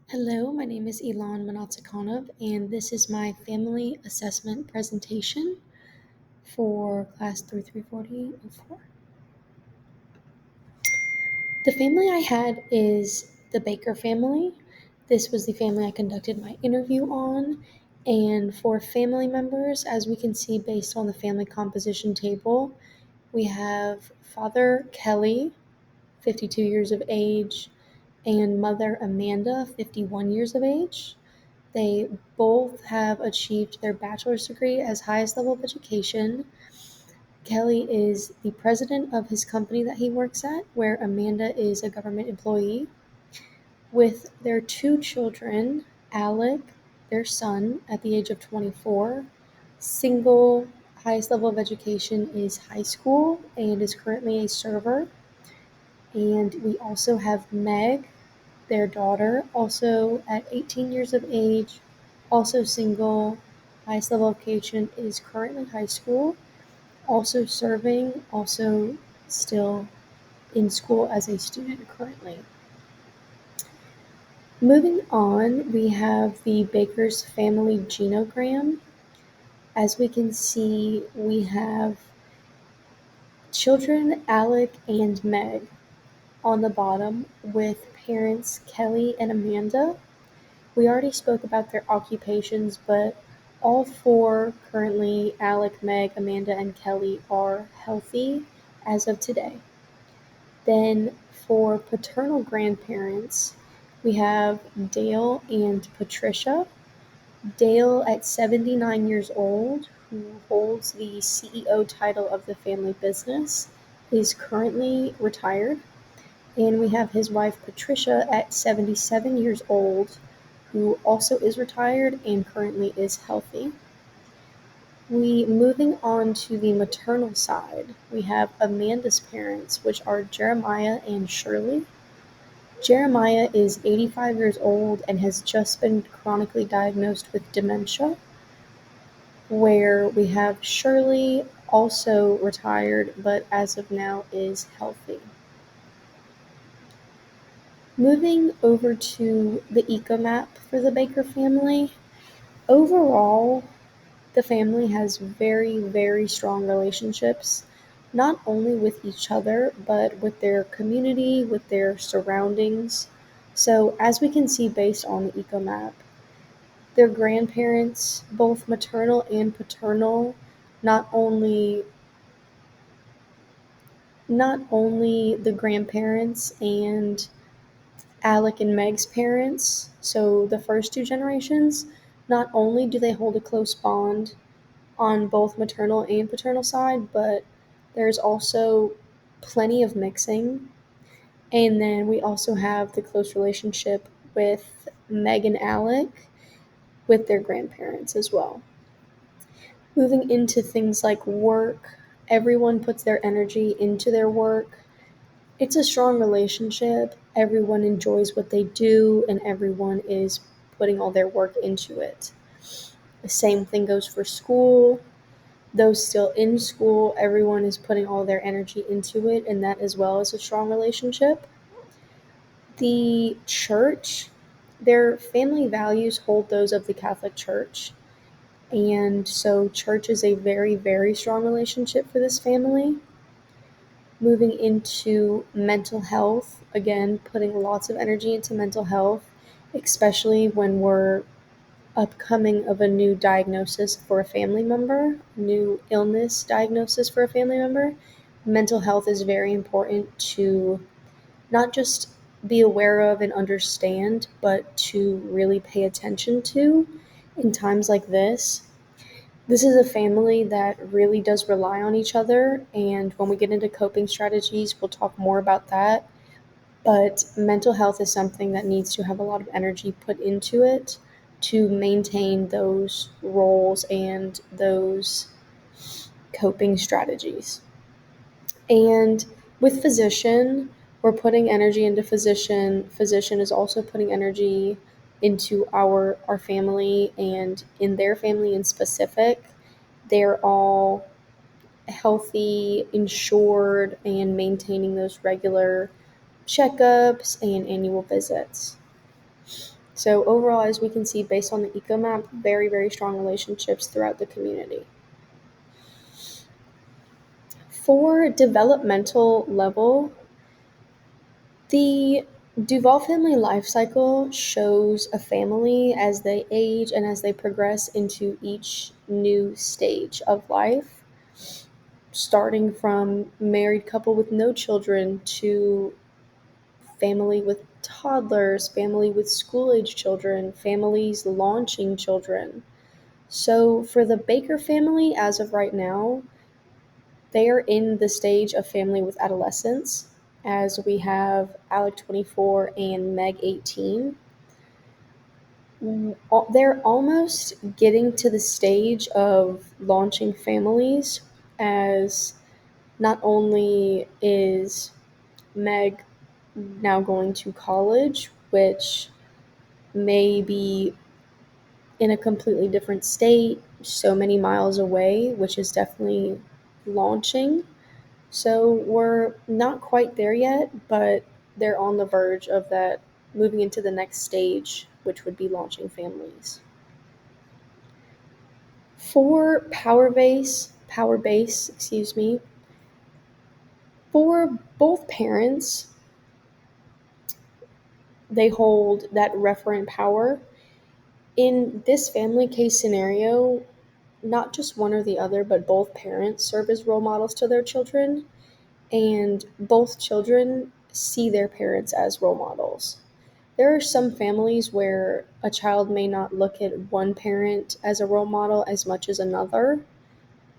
Hello, my name is Elon Manatsakanov, and this is my family assessment presentation for class 334004. The family I had is the Baker family. This was the family I conducted my interview on. And for family members, as we can see based on the family composition table, we have Father Kelly, 52 years of age, and Mother Amanda, 51 years of age. They both have achieved their bachelor's degree as highest level of education. Kelly is the president of his company that he works at, where Amanda is a government employee. With their two children, Alec, their son, at the age of 24, single, highest level of education is high school and is currently a server. And we also have Meg, their daughter, also at 18 years of age, also single, highest level of education is currently high school, also serving, also still in school as a student currently. Moving on, we have the Baker's family genogram. As we can see, we have children Alec and Meg on the bottom with parents Kelly and Amanda. We already spoke about their occupations, but all four currently, Alec, Meg, Amanda, and Kelly, are healthy as of today. Then for paternal grandparents, we have Dale and Patricia. Dale, at 79 years old, who holds the CEO title of the family business, is currently retired. And we have his wife Patricia at 77 years old, who also is retired and currently is healthy. Moving on to the maternal side, we have Amanda's parents, which are Jeremiah and Shirley. Jeremiah is 85 years old and has just been chronically diagnosed with dementia, where we have Shirley, also retired, but as of now is healthy. Moving over to the eco map for the Baker family, overall, the family has very, very strong relationships, not only with each other, but with their community, with their surroundings. So, as we can see based on the eco map, their grandparents, both maternal and paternal, not only not only the grandparents and Alec and Meg's parents, so the first two generations, not only do they hold a close bond on both maternal and paternal side, but there's also plenty of mixing. And then we also have the close relationship with Meg and Alec with their grandparents as well. Moving into things like work, everyone puts their energy into their work. It's a strong relationship. Everyone enjoys what they do, and everyone is putting all their work into it. The same thing goes for school. Those still in school, everyone is putting all their energy into it, and that as well is a strong relationship. The church, their family values hold those of the Catholic Church. And so, church is a very, very strong relationship for this family. Moving into mental health, again, putting lots of energy into mental health, especially when we're upcoming of a new diagnosis for a family member, new illness diagnosis for a family member. Mental health is very important to not just be aware of and understand, but to really pay attention to in times like this. This is a family that really does rely on each other, and when we get into coping strategies, we'll talk more about that. But mental health is something that needs to have a lot of energy put into it to maintain those roles and those coping strategies. And with physician, we're putting energy into physician. Physician is also putting energy into our family, and in their family in specific, they're all healthy, insured, and maintaining those regular checkups and annual visits. So overall, as we can see based on the eco map, very, very strong relationships throughout the community. For developmental level, the Duval family life cycle shows a family as they age and as they progress into each new stage of life, starting from married couple with no children to family with toddlers, family with school age children, families launching children. So for the Baker family, as of right now, they are in the stage of family with adolescence, as we have Alec 24 and Meg 18. They're almost getting to the stage of launching families, as not only is Meg now going to college, which may be in a completely different state, so many miles away, which is definitely launching. So we're not quite there yet, but they're on the verge of that, moving into the next stage, which would be launching families. For power base, excuse me, for both parents, they hold that referent power. In this family case scenario, not just one or the other, but both parents serve as role models to their children, and both children see their parents as role models. There are some families where a child may not look at one parent as a role model as much as another,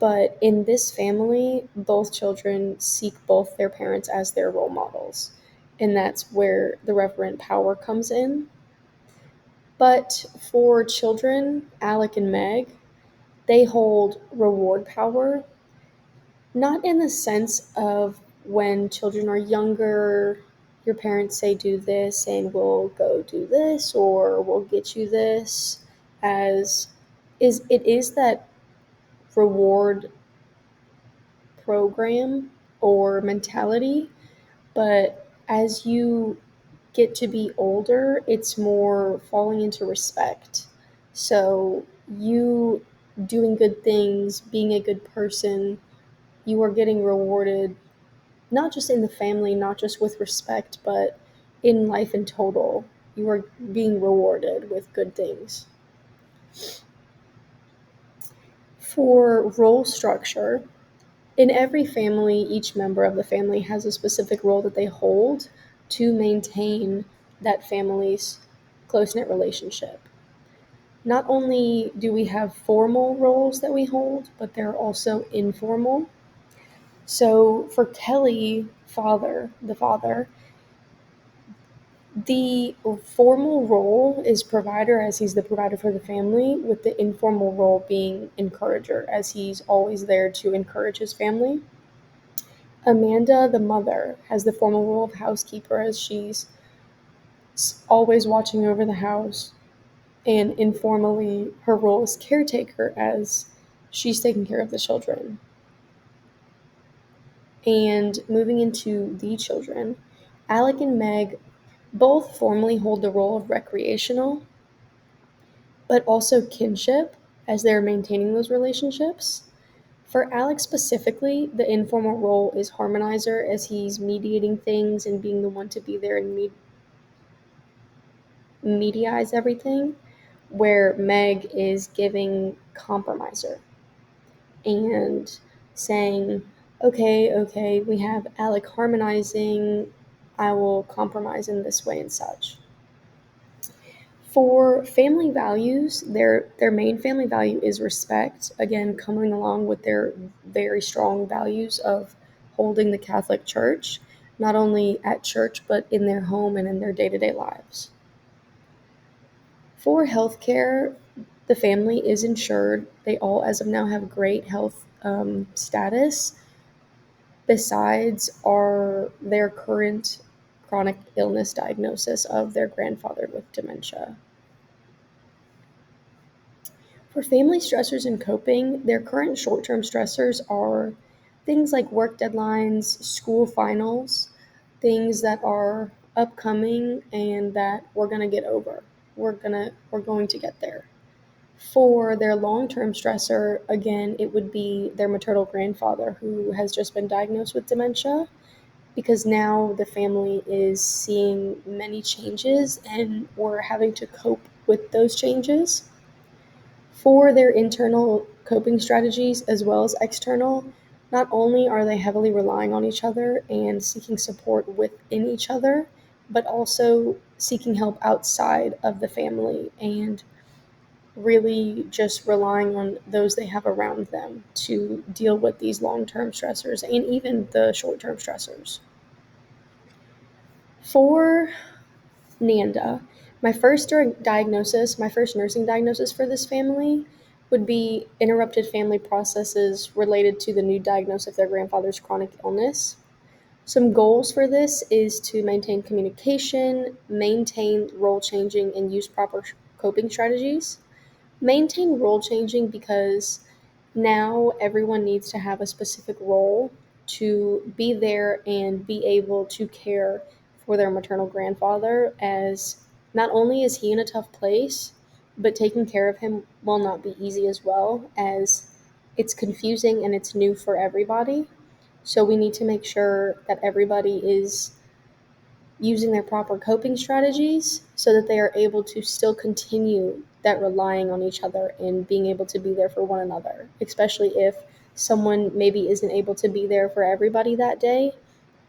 but in this family, both children seek both their parents as their role models, and that's where the reverent power comes in. But for children, Alec and Meg, they hold reward power, not in the sense of when children are younger, your parents say do this and we'll go do this or we'll get you this, as it is that reward program or mentality, but as you get to be older, it's more falling into respect. So you doing good things, being a good person, you are getting rewarded, not just in the family, not just with respect, but in life in total. You are being rewarded with good things. For role structure, in every family, each member of the family has a specific role that they hold to maintain that family's close knit relationship. Not only do we have formal roles that we hold, but they're also informal. So for Kelly, the father, the formal role is provider, as he's the provider for the family, with the informal role being encourager, as he's always there to encourage his family. Amanda, the mother, has the formal role of housekeeper, as she's always watching over the house, and informally, her role is caretaker, as she's taking care of the children. And moving into the children, Alec and Meg both formally hold the role of recreational, but also kinship, as they're maintaining those relationships. For Alex specifically, the informal role is harmonizer, as he's mediating things and being the one to be there and mediaize everything, where Meg is giving compromiser and saying, okay, we have Alec harmonizing, I will compromise in this way and such. For family values, their main family value is respect, again coming along with their very strong values of holding the Catholic Church, not only at church but in their home and in their day-to-day lives. For healthcare, the family is insured. They all, as of now, have great health status, besides their current chronic illness diagnosis of their grandfather with dementia. For family stressors and coping, their current short-term stressors are things like work deadlines, school finals, things that are upcoming and that we're going to get over. we're going to get there. For their long-term stressor, again, it would be their maternal grandfather who has just been diagnosed with dementia, because now the family is seeing many changes and we're having to cope with those changes. For their internal coping strategies as well as external, not only are they heavily relying on each other and seeking support within each other, but also seeking help outside of the family and really just relying on those they have around them to deal with these long-term stressors and even the short-term stressors. For Nanda, my first nursing diagnosis for this family would be interrupted family processes related to the new diagnosis of their grandfather's chronic illness. Some goals for this is to maintain communication, maintain role changing, and use proper coping strategies. Maintain role changing because now everyone needs to have a specific role to be there and be able to care for their maternal grandfather, as not only is he in a tough place, but taking care of him will not be easy as well, as it's confusing and it's new for everybody. So we need to make sure that everybody is using their proper coping strategies so that they are able to still continue that relying on each other and being able to be there for one another, especially if someone maybe isn't able to be there for everybody that day.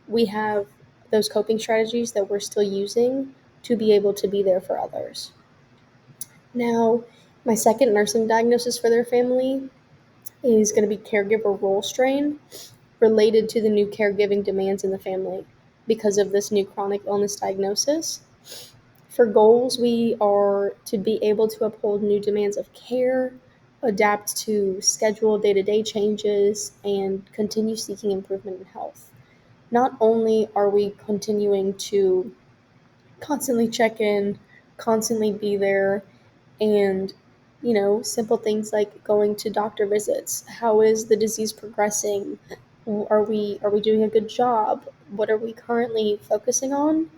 We have those coping strategies that we're still using to be able to be there for others. Now, my second nursing diagnosis for their family is going to be caregiver role strain related to the new caregiving demands in the family because of this new chronic illness diagnosis. For goals, we are to be able to uphold new demands of care, adapt to schedule day-to-day changes, and continue seeking improvement in health. Not only are we continuing to constantly check in, constantly be there, and simple things like going to doctor visits. How is the disease progressing? Are we doing a good job? What are we currently focusing on?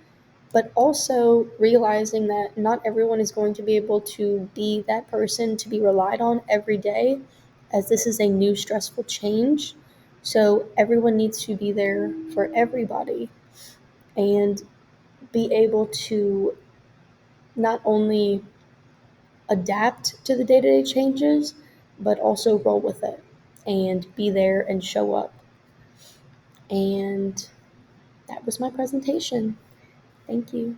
But also realizing that not everyone is going to be able to be that person to be relied on every day, as this is a new stressful change. So everyone needs to be there for everybody and be able to not only adapt to the day-to-day changes, but also roll with it and be there and show up. And that was my presentation. Thank you.